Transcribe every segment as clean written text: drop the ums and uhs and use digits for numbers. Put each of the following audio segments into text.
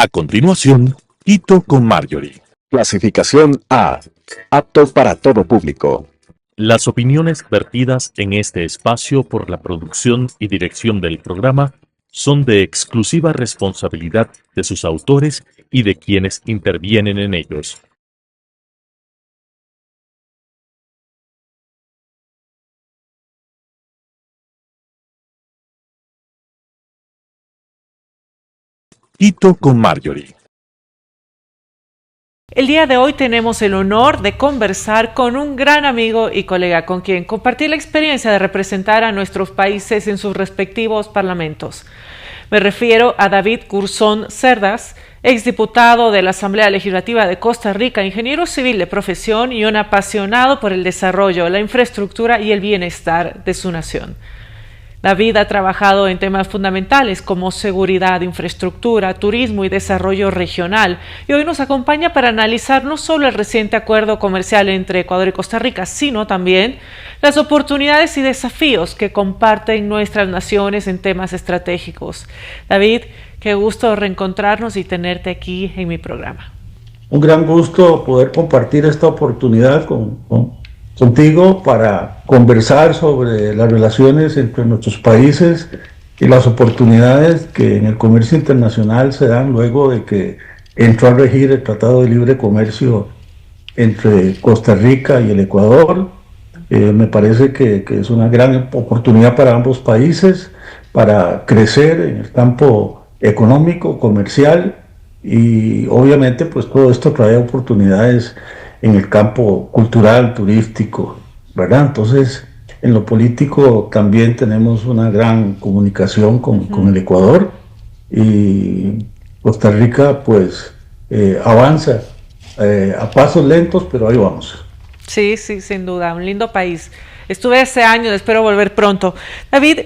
A continuación, Quito con Marjorie. Clasificación A. Apto para todo público. Las opiniones vertidas en este espacio por la producción y dirección del programa son de exclusiva responsabilidad de sus autores y de quienes intervienen en ellos. Quito con Marjorie. El día de hoy tenemos el honor de conversar con un gran amigo y colega con quien compartir la experiencia de representar a nuestros países en sus respectivos parlamentos. Me refiero a David Curzón Cerdas, exdiputado de la Asamblea Legislativa de Costa Rica, ingeniero civil de profesión y un apasionado por el desarrollo, la infraestructura y el bienestar de su nación. David ha trabajado en temas fundamentales como seguridad, infraestructura, turismo y desarrollo regional, y hoy nos acompaña para analizar no solo el reciente acuerdo comercial entre Ecuador y Costa Rica, sino también las oportunidades y desafíos que comparten nuestras naciones en temas estratégicos. David, qué gusto reencontrarnos y tenerte aquí en mi programa. Un gran gusto poder compartir esta oportunidad contigo para conversar sobre las relaciones entre nuestros países y las oportunidades que en el comercio internacional se dan luego de que entró a regir el Tratado de Libre Comercio entre Costa Rica y el Ecuador. Me parece que es una gran oportunidad para ambos países para crecer en el campo económico, comercial, y obviamente pues todo esto trae oportunidades en el campo cultural, turístico, ¿verdad? Entonces, en lo político también tenemos una gran comunicación con el Ecuador, y Costa Rica pues avanza a pasos lentos, pero ahí vamos. Sí, sin duda, un lindo país. Estuve hace años, espero volver pronto. David,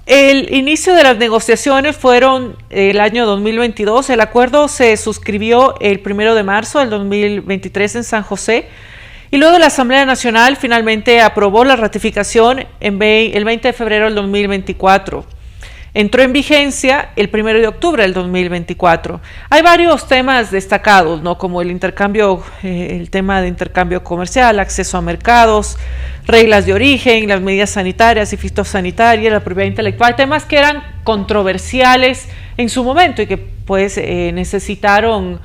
el inicio de las negociaciones fueron el año 2022. El acuerdo se suscribió el 1 de marzo del 2023 en San José. Y luego la Asamblea Nacional finalmente aprobó la ratificación el 20 de febrero del 2024. Entró en vigencia el 1 de octubre del 2024. Hay varios temas destacados, ¿no? Como el tema de intercambio comercial, acceso a mercados, reglas de origen, las medidas sanitarias y fitosanitarias, la propiedad intelectual, temas que eran controversiales en su momento y que pues necesitaron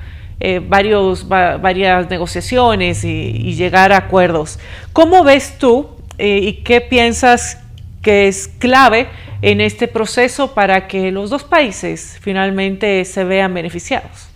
varias negociaciones y llegar a acuerdos. ¿Cómo ves tú y qué piensas que es clave en este proceso para que los dos países finalmente se vean beneficiados?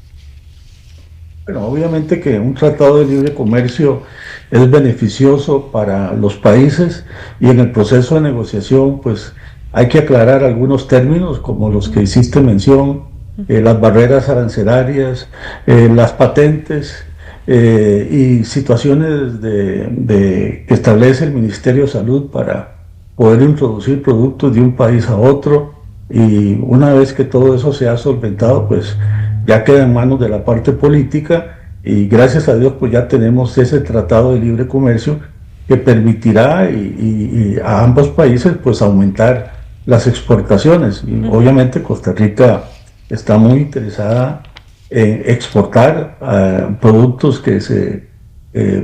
Bueno, obviamente que un tratado de libre comercio es beneficioso para los países, y en el proceso de negociación pues hay que aclarar algunos términos como los que hiciste mención, las barreras arancelarias, las patentes y situaciones que establece el Ministerio de Salud para poder introducir productos de un país a otro. Y una vez que todo eso se ha solventado, pues ya queda en manos de la parte política, y gracias a Dios pues ya tenemos ese tratado de libre comercio que permitirá a ambos países pues aumentar las exportaciones. Y obviamente Costa Rica está muy interesada en exportar productos que se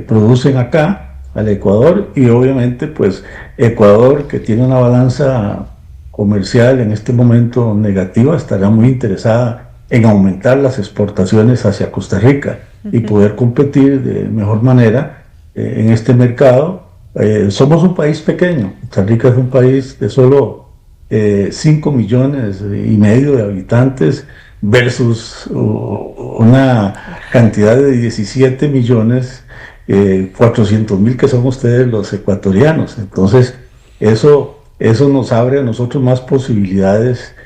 producen acá al Ecuador, y obviamente pues Ecuador, que tiene una balanza comercial en este momento negativa, estará muy interesada en aumentar las exportaciones hacia Costa Rica y poder competir de mejor manera en este mercado. Somos un país pequeño. Costa Rica es un país de solo 5,5 millones de habitantes versus una cantidad de 17,400,000 que son ustedes los ecuatorianos. Entonces eso nos abre a nosotros más posibilidades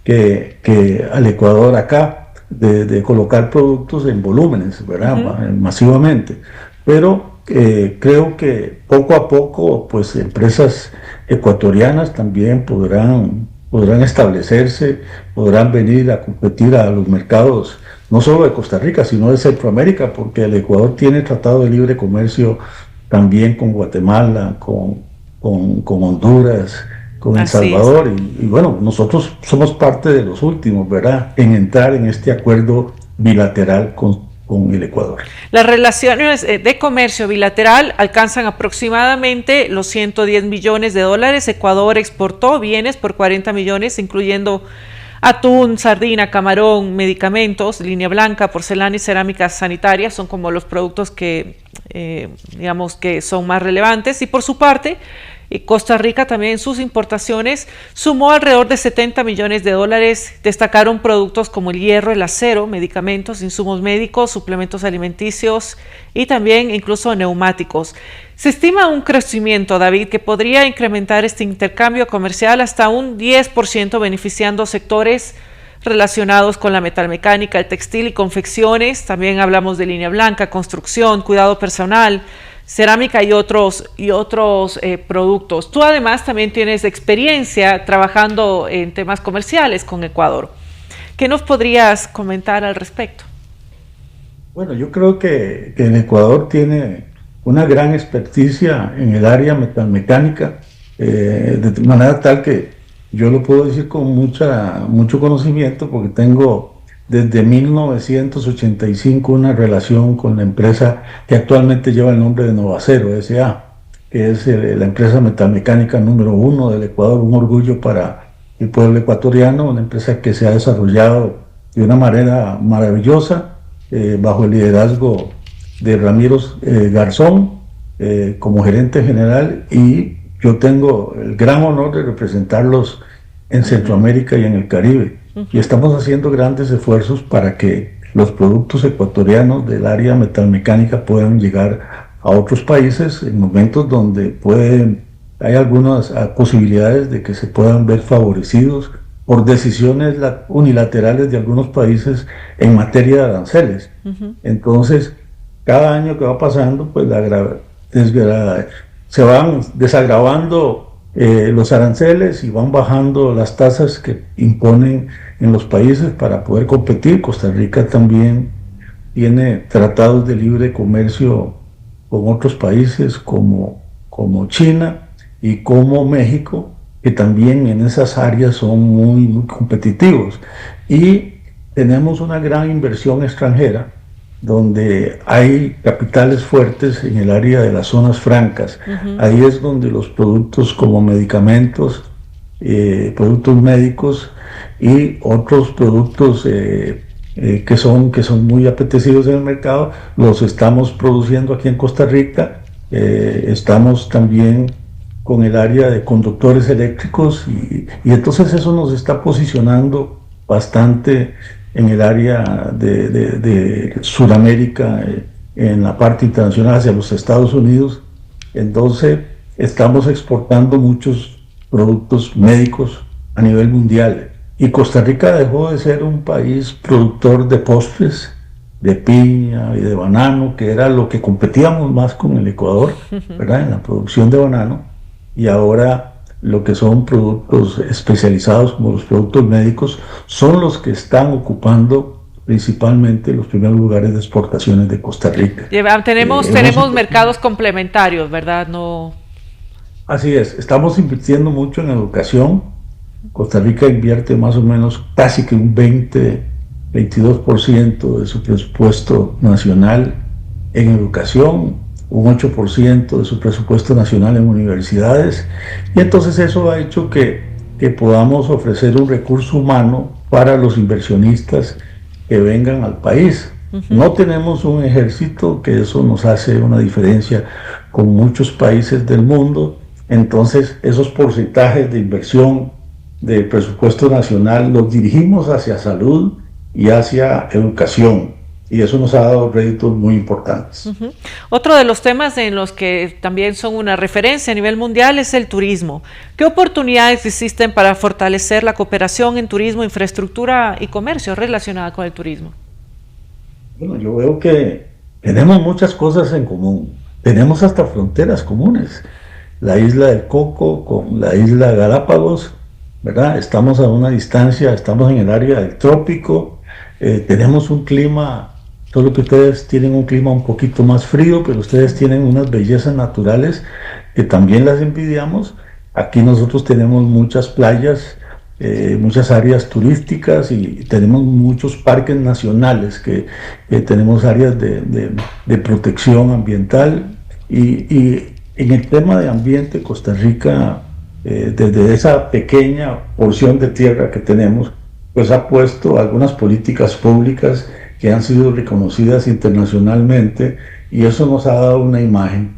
que al Ecuador acá de colocar productos en volúmenes, ¿verdad? Masivamente. Pero creo que poco a poco pues empresas ecuatorianas también podrán establecerse, podrán venir a competir a los mercados no solo de Costa Rica, sino de Centroamérica, porque el Ecuador tiene tratado de libre comercio también con Guatemala, con Honduras, con El Salvador, y bueno, nosotros somos parte de los últimos, ¿verdad?, en entrar en este acuerdo bilateral con el Ecuador. Las relaciones de comercio bilateral alcanzan aproximadamente los 110 millones de dólares. Ecuador exportó bienes por 40 millones, incluyendo atún, sardina, camarón, medicamentos, línea blanca, porcelana y cerámicas sanitarias. Son como los productos que, digamos, que son más relevantes. Y por su parte, Costa Rica también en sus importaciones sumó alrededor de 70 millones de dólares. Destacaron productos como el hierro, el acero, medicamentos, insumos médicos, suplementos alimenticios y también incluso neumáticos. Se estima un crecimiento, David, que podría incrementar este intercambio comercial hasta un 10%, beneficiando sectores relacionados con la metalmecánica, el textil y confecciones. También hablamos de línea blanca, construcción, cuidado personal, cerámica y otros productos. Tú además también tienes experiencia trabajando en temas comerciales con Ecuador. ¿Qué nos podrías comentar al respecto? Bueno, yo creo que el Ecuador tiene una gran experticia en el área metalmecánica, de manera tal que yo lo puedo decir con mucho conocimiento, porque tengo desde 1985 una relación con la empresa que actualmente lleva el nombre de Novacero S.A., que es la empresa metalmecánica número 1 del Ecuador, un orgullo para el pueblo ecuatoriano, una empresa que se ha desarrollado de una manera maravillosa, bajo el liderazgo de Ramiro Garzón como gerente general, y yo tengo el gran honor de representarlos en Centroamérica y en el Caribe. Y estamos haciendo grandes esfuerzos para que los productos ecuatorianos del área metalmecánica puedan llegar a otros países en momentos donde hay algunas posibilidades de que se puedan ver favorecidos por decisiones unilaterales de algunos países en materia de aranceles. Entonces, cada año que va pasando, pues se van desagravando los aranceles y van bajando las tasas que imponen en los países para poder competir. Costa Rica también tiene tratados de libre comercio con otros países como China y como México, que también en esas áreas son muy competitivos. Y tenemos una gran inversión extranjera, donde hay capitales fuertes en el área de las zonas francas. Ahí es donde los productos como medicamentos, productos médicos y otros productos que son muy apetecidos en el mercado, los estamos produciendo aquí en Costa Rica. Estamos también con el área de conductores eléctricos y entonces eso nos está posicionando bastante en el área de Sudamérica, en la parte internacional hacia los Estados Unidos. Entonces estamos exportando muchos productos médicos a nivel mundial, y Costa Rica dejó de ser un país productor de postres, de piña y de banano, que era lo que competíamos más con el Ecuador, ¿verdad?, en la producción de banano, y ahora lo que son productos especializados como los productos médicos son los que están ocupando principalmente los primeros lugares de exportaciones de Costa Rica. Tenemos mercados complementarios, ¿verdad? No. Así es, estamos invirtiendo mucho en educación. Costa Rica invierte más o menos casi que un 22% de su presupuesto nacional en educación, un 8% de su presupuesto nacional en universidades, y entonces eso ha hecho que podamos ofrecer un recurso humano para los inversionistas que vengan al país. No tenemos un ejército, que eso nos hace una diferencia con muchos países del mundo. Entonces esos porcentajes de inversión del presupuesto nacional los dirigimos hacia salud y hacia educación, y eso nos ha dado réditos muy importantes. Otro de los temas en los que también son una referencia a nivel mundial es el turismo. ¿Qué oportunidades existen para fortalecer la cooperación en turismo, infraestructura y comercio relacionada con el turismo? Bueno, yo veo que tenemos muchas cosas en común. Tenemos hasta fronteras comunes. La isla del Coco con la isla Galápagos, ¿verdad? Estamos a una distancia, estamos en el área del trópico. Tenemos un clima, solo que ustedes tienen un clima un poquito más frío, pero ustedes tienen unas bellezas naturales que también las envidiamos. Aquí nosotros tenemos muchas playas muchas áreas turísticas y tenemos muchos parques nacionales que tenemos áreas de protección ambiental y en el tema de ambiente Costa Rica, desde esa pequeña porción de tierra que tenemos, pues ha puesto algunas políticas públicas que han sido reconocidas internacionalmente y eso nos ha dado una imagen.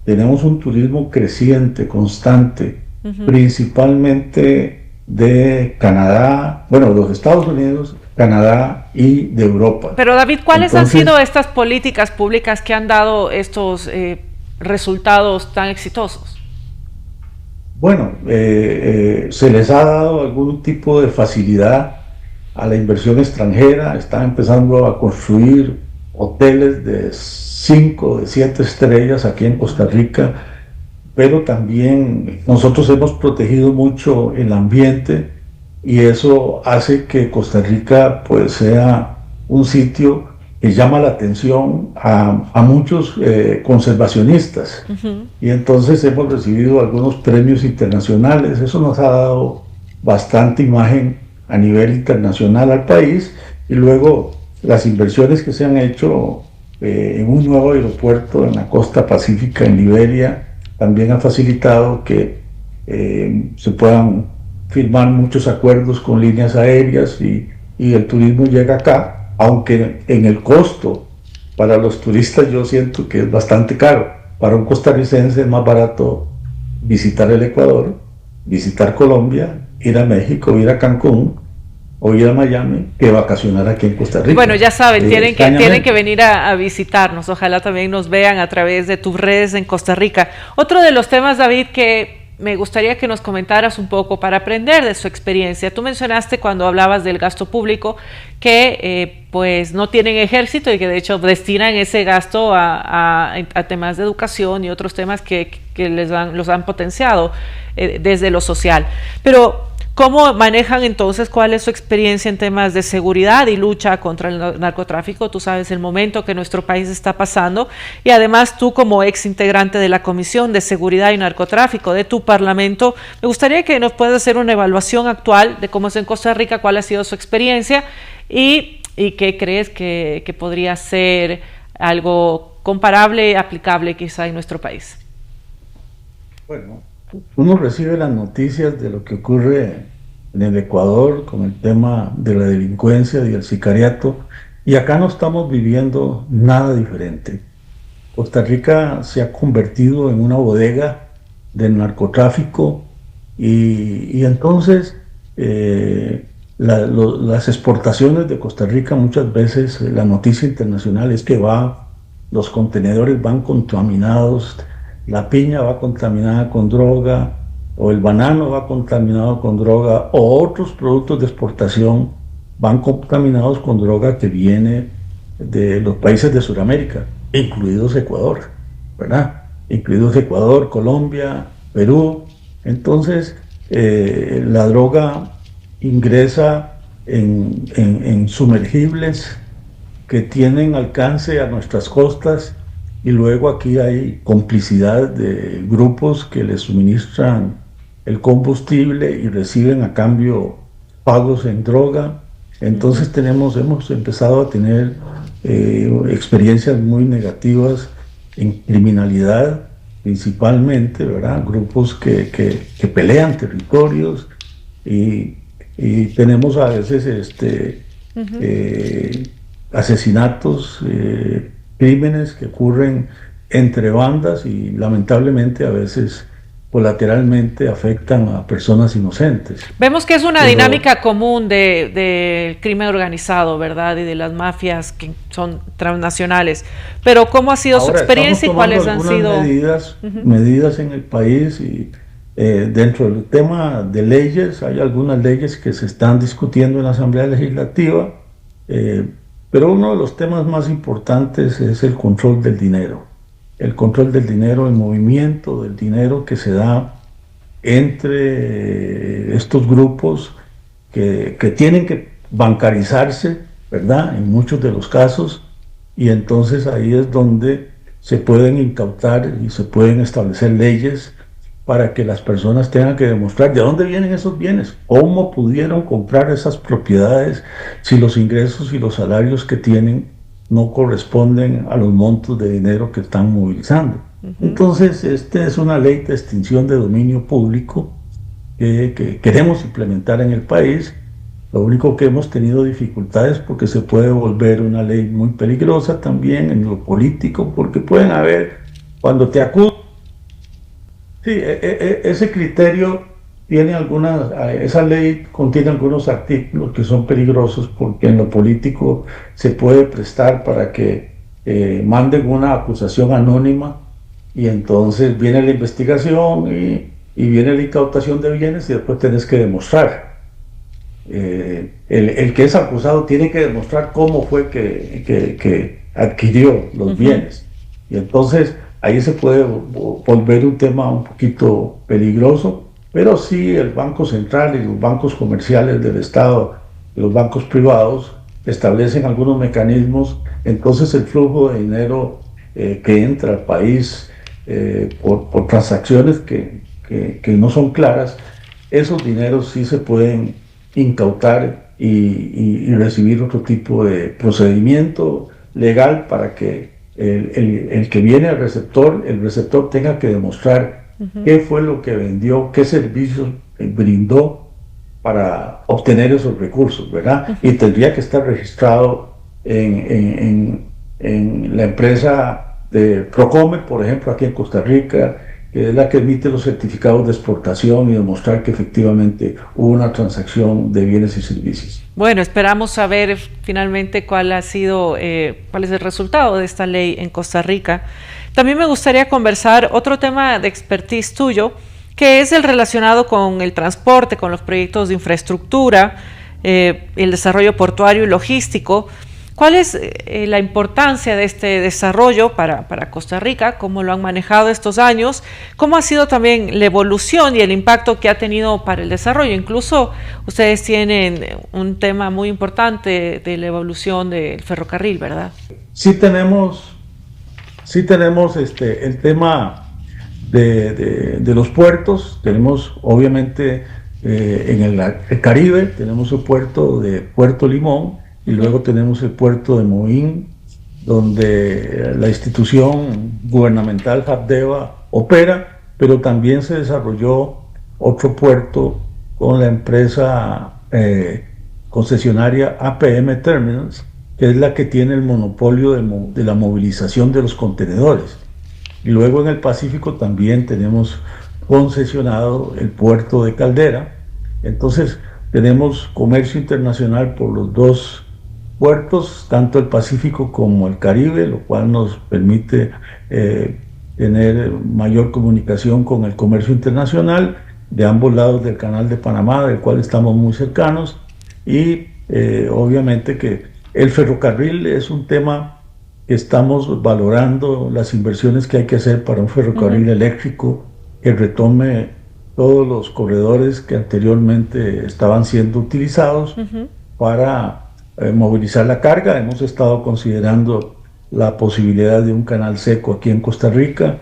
Tenemos un turismo creciente, constante, principalmente de Canadá, bueno, de los Estados Unidos, Canadá y de Europa. Pero David, ¿cuáles han sido estas políticas públicas que han dado estos resultados tan exitosos? Bueno, se les ha dado algún tipo de facilidad a la inversión extranjera, están empezando a construir hoteles de 5, de 7 estrellas aquí en Costa Rica, pero también nosotros hemos protegido mucho el ambiente y eso hace que Costa Rica pues sea un sitio que llama la atención a muchos conservacionistas. Y entonces hemos recibido algunos premios internacionales, eso nos ha dado bastante imagen a nivel internacional al país y luego las inversiones que se han hecho en un nuevo aeropuerto en la costa pacífica en Liberia también ha facilitado que se puedan firmar muchos acuerdos con líneas aéreas y el turismo llega acá, aunque en el costo para los turistas yo siento que es bastante caro. Para un costarricense es más barato visitar el Ecuador, visitar Colombia, ir a México, ir a Cancún o ir a Miami que vacacionar aquí en Costa Rica. Bueno, ya saben, tienen que venir a visitarnos. Ojalá también nos vean a través de tus redes en Costa Rica. Otro de los temas, David, que me gustaría que nos comentaras un poco para aprender de su experiencia. Tú mencionaste cuando hablabas del gasto público que pues no tienen ejército y que de hecho destinan ese gasto a temas de educación y otros temas que los han potenciado desde lo social. Pero ¿cómo manejan entonces? ¿Cuál es su experiencia en temas de seguridad y lucha contra el narcotráfico? Tú sabes el momento que nuestro país está pasando y además tú como ex integrante de la Comisión de Seguridad y Narcotráfico de tu parlamento, me gustaría que nos puedas hacer una evaluación actual de cómo es en Costa Rica, cuál ha sido su experiencia y qué crees que podría ser algo comparable, aplicable quizá en nuestro país. Bueno, uno recibe las noticias de lo que ocurre en el Ecuador con el tema de la delincuencia y el sicariato, y acá no estamos viviendo nada diferente. Costa Rica se ha convertido en una bodega del narcotráfico y entonces las exportaciones de Costa Rica muchas veces, la noticia internacional es que los contenedores van contaminados, la piña va contaminada con droga, o el banano va contaminado con droga, o otros productos de exportación van contaminados con droga que viene de los países de Sudamérica, incluidos Ecuador, ¿verdad? Incluidos Ecuador, Colombia, Perú. Entonces, la droga ingresa en sumergibles que tienen alcance a nuestras costas. Y luego aquí hay complicidad de grupos que les suministran el combustible y reciben a cambio pagos en droga. Entonces hemos empezado a tener experiencias muy negativas en criminalidad, principalmente, ¿verdad? Grupos que pelean territorios y tenemos a veces asesinatos, crímenes que ocurren entre bandas y lamentablemente a veces colateralmente afectan a personas inocentes. Vemos que es una dinámica común de crimen organizado, ¿verdad? Y de las mafias que son transnacionales. Pero ¿cómo ha sido su experiencia y cuáles han sido medidas en el país? Y dentro del tema de leyes, hay algunas leyes que se están discutiendo en la Asamblea Legislativa, pero uno de los temas más importantes es el control del dinero. El control del dinero, el movimiento del dinero que se da entre estos grupos que tienen que bancarizarse, ¿verdad? En muchos de los casos, y entonces ahí es donde se pueden incautar y se pueden establecer leyes para que las personas tengan que demostrar de dónde vienen esos bienes, cómo pudieron comprar esas propiedades si los ingresos y los salarios que tienen no corresponden a los montos de dinero que están movilizando. Entonces, esta es una ley de extinción de dominio público que queremos implementar en el país. Lo único que hemos tenido dificultades porque se puede volver una ley muy peligrosa también en lo político, porque pueden haber, cuando te acusan, sí, ese criterio tiene algunas, esa ley contiene algunos artículos que son peligrosos porque en lo político se puede prestar para que manden una acusación anónima y entonces viene la investigación y viene la incautación de bienes y después tenés que demostrar. El que es acusado tiene que demostrar cómo fue que adquirió los bienes. Y entonces ahí se puede volver un tema un poquito peligroso, pero sí el Banco Central y los bancos comerciales del Estado, los bancos privados, establecen algunos mecanismos, entonces el flujo de dinero que entra al país por transacciones que no son claras, esos dineros sí se pueden incautar y recibir otro tipo de procedimiento legal para que el que viene al receptor, el receptor tenga que demostrar qué fue lo que vendió, qué servicios brindó para obtener esos recursos, ¿verdad? Y tendría que estar registrado en la empresa de Procome, por ejemplo, aquí en Costa Rica, que es la que emite los certificados de exportación y demostrar que efectivamente hubo una transacción de bienes y servicios. Bueno, esperamos saber finalmente cuál es el resultado de esta ley en Costa Rica. También me gustaría conversar otro tema de expertise tuyo, que es el relacionado con el transporte, con los proyectos de infraestructura, el desarrollo portuario y logístico. ¿Cuál es la importancia de este desarrollo para Costa Rica? ¿Cómo lo han manejado estos años? ¿Cómo ha sido también la evolución y el impacto que ha tenido para el desarrollo? Incluso ustedes tienen un tema muy importante de la evolución del ferrocarril, ¿verdad? Sí tenemos el tema de los puertos. Tenemos obviamente en el Caribe, tenemos el puerto de Puerto Limón, y luego tenemos el puerto de Moín, donde la institución gubernamental Habdeba opera, pero también se desarrolló otro puerto con la empresa concesionaria APM Terminals, que es la que tiene el monopolio de la movilización de los contenedores. Y luego en el Pacífico también tenemos concesionado el puerto de Caldera. Entonces tenemos comercio internacional por los dos puertos, tanto el Pacífico como el Caribe, lo cual nos permite tener mayor comunicación con el comercio internacional de ambos lados del Canal de Panamá, del cual estamos muy cercanos, y obviamente que el ferrocarril es un tema que estamos valorando, las inversiones que hay que hacer para un ferrocarril eléctrico que retome todos los corredores que anteriormente estaban siendo utilizados para movilizar la carga. Hemos estado considerando la posibilidad de un canal seco aquí en Costa Rica,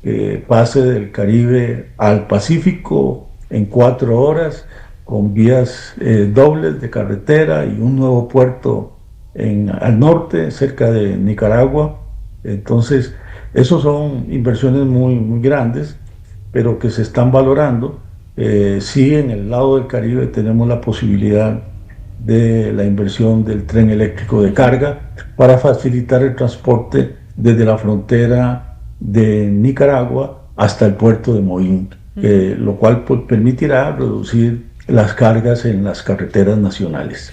que pase del Caribe al Pacífico en 4 horas, con vías dobles de carretera y un nuevo puerto al norte, cerca de Nicaragua. Entonces, esos son inversiones muy, muy grandes, pero que se están valorando. Sí, en el lado del Caribe tenemos la posibilidad de la inversión del tren eléctrico de carga para facilitar el transporte desde la frontera de Nicaragua hasta el puerto de Moín, lo cual permitirá reducir las cargas en las carreteras nacionales.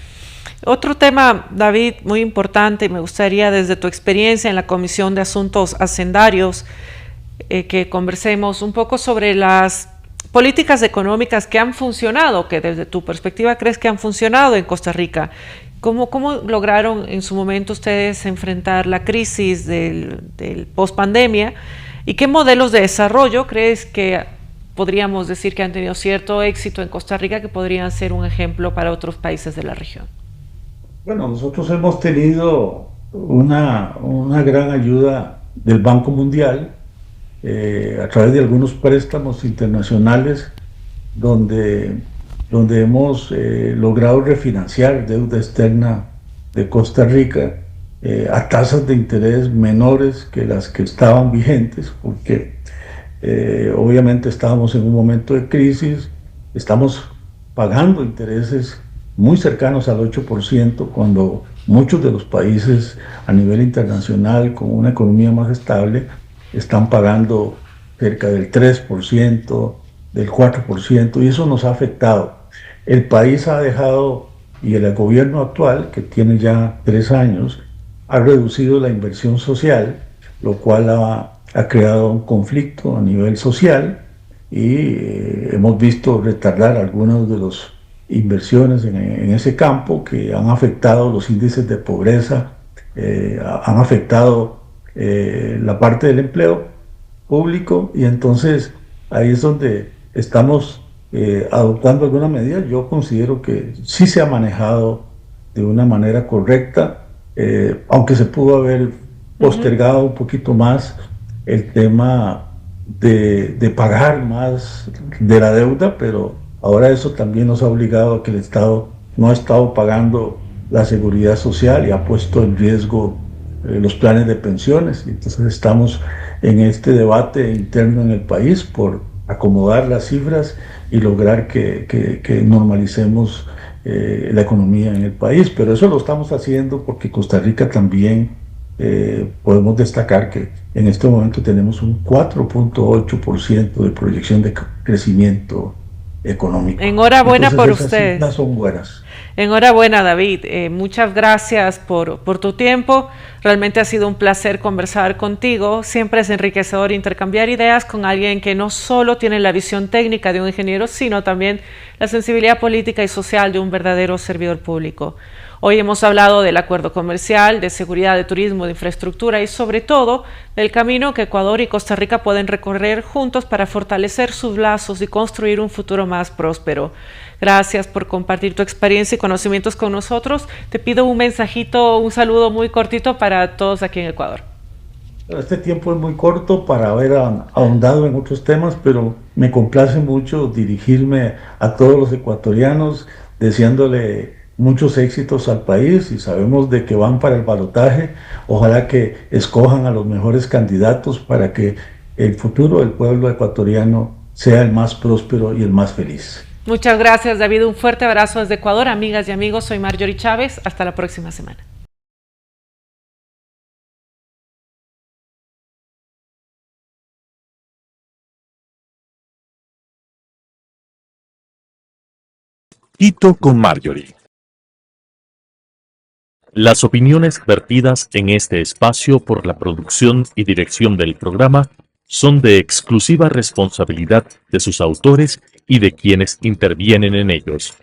Otro tema, David, muy importante, me gustaría desde tu experiencia en la Comisión de Asuntos Hacendarios que conversemos un poco sobre las políticas económicas que han funcionado, que desde tu perspectiva crees que han funcionado en Costa Rica. ¿Cómo lograron en su momento ustedes enfrentar la crisis del post-pandemia? ¿Y qué modelos de desarrollo crees que podríamos decir que han tenido cierto éxito en Costa Rica que podrían ser un ejemplo para otros países de la región? Bueno, nosotros hemos tenido una gran ayuda del Banco Mundial, a través de algunos préstamos internacionales donde, donde hemos logrado refinanciar deuda externa de Costa Rica a tasas de interés menores que las que estaban vigentes, porque obviamente estábamos en un momento de crisis, estamos pagando intereses muy cercanos al 8% cuando muchos de los países a nivel internacional con una economía más estable están pagando cerca del 3%, del 4%, y eso nos ha afectado. El país ha dejado, y el gobierno actual, que tiene ya 3 años, ha reducido la inversión social, lo cual ha creado un conflicto a nivel social y hemos visto retardar algunas de las inversiones en ese campo que han afectado los índices de pobreza, han afectado la parte del empleo público, y entonces ahí es donde estamos adoptando alguna medida. Yo considero que sí se ha manejado de una manera correcta, aunque se pudo haber postergado un poquito más el tema de pagar más de la deuda, pero ahora eso también nos ha obligado a que el Estado no ha estado pagando la seguridad social y ha puesto en riesgo los planes de pensiones. Entonces estamos en este debate interno en el país por acomodar las cifras y lograr que normalicemos la economía en el país, pero eso lo estamos haciendo porque Costa Rica también podemos destacar que en este momento tenemos un 4.8% de proyección de crecimiento económico. Enhorabuena. Entonces, por esas usted. Cifras son buenas. Enhorabuena, David. Muchas gracias por tu tiempo. Realmente ha sido un placer conversar contigo. Siempre es enriquecedor intercambiar ideas con alguien que no solo tiene la visión técnica de un ingeniero, sino también la sensibilidad política y social de un verdadero servidor público. Hoy hemos hablado del acuerdo comercial, de seguridad, de turismo, de infraestructura y sobre todo del camino que Ecuador y Costa Rica pueden recorrer juntos para fortalecer sus lazos y construir un futuro más próspero. Gracias por compartir tu experiencia y conocimientos con nosotros. Te pido un mensajito, un saludo muy cortito para todos aquí en Ecuador. Este tiempo es muy corto para haber ahondado en otros temas, pero me complace mucho dirigirme a todos los ecuatorianos deseándole muchos éxitos al país, y sabemos de que van para el balotaje. Ojalá que escojan a los mejores candidatos para que el futuro del pueblo ecuatoriano sea el más próspero y el más feliz. Muchas gracias, David. Un fuerte abrazo desde Ecuador. Amigas y amigos, soy Marjorie Chávez. Hasta la próxima semana. Quito con Marjorie. Las opiniones vertidas en este espacio por la producción y dirección del programa son de exclusiva responsabilidad de sus autores y de quienes intervienen en ellos.